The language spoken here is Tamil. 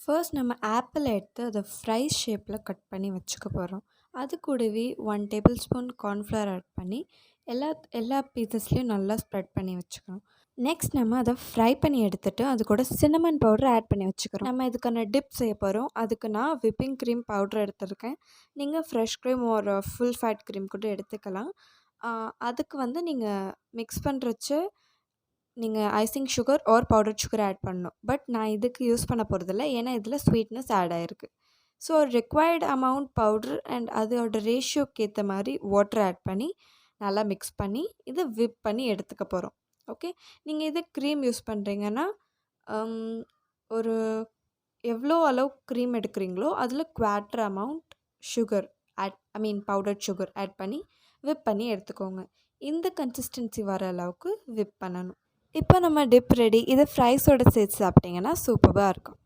ஃபர்ஸ்ட் நம்ம ஆப்பிள் எடுத்து அதை ஃப்ரை ஷேப்பில் கட் பண்ணி வச்சுக்க போகிறோம். அது கூடவே 1 டேபிள் ஸ்பூன் கார்ன்ஃப்ளவர் ஆட் பண்ணி எல்லா எல்லா பீசஸ்லேயும் நல்லா ஸ்ப்ரெட் பண்ணி வச்சுக்கணும். நெக்ஸ்ட் நம்ம அதை ஃப்ரை பண்ணி எடுத்துகிட்டு அது கூட சின்னமன் பவுடர் ஆட் பண்ணி வச்சுக்கிறோம். நம்ம இதுக்கான டிப் செய்ய போகிறோம். அதுக்கு நான் விப்பிங் க்ரீம் பவுடர் எடுத்துருக்கேன். நீங்கள் ஃப்ரெஷ் க்ரீம் ஒரு ஃபுல் ஃபேட் க்ரீம் கூட எடுத்துக்கலாம். அதுக்கு வந்து நீங்கள் மிக்ஸ் பண்ணுறச்ச நீங்கள் icing sugar or powder sugar add பண்ணணும். பட் நான் இதுக்கு யூஸ் பண்ண போகிறதில்ல, ஏன்னா இதில் ஸ்வீட்னஸ் ஆட் ஆகிருக்கு. So required amount powder and அதோட ரேஷியோக்கு ஏற்ற மாதிரி வாட்டர் ஆட் பண்ணி நல்லா மிக்ஸ் பண்ணி இதை விப் பண்ணி எடுத்துக்க போகிறோம். ஓகே, நீங்கள் இது க்ரீம் யூஸ் பண்ணுறீங்கன்னா ஒரு எவ்வளோ அளவு க்ரீம் எடுக்கிறீங்களோ அதில் quarter amount sugar powder sugar add பண்ணி விப் பண்ணி எடுத்துக்கோங்க. இந்த கன்சிஸ்டன்சி வர அளவுக்கு விப் பண்ணணும். இப்போ நம்ம டிப் ரெடி. இதை ஃப்ரைஸோடு சேர்த்து சாப்பிட்டிங்கன்னா சூப்பராக இருக்கும்.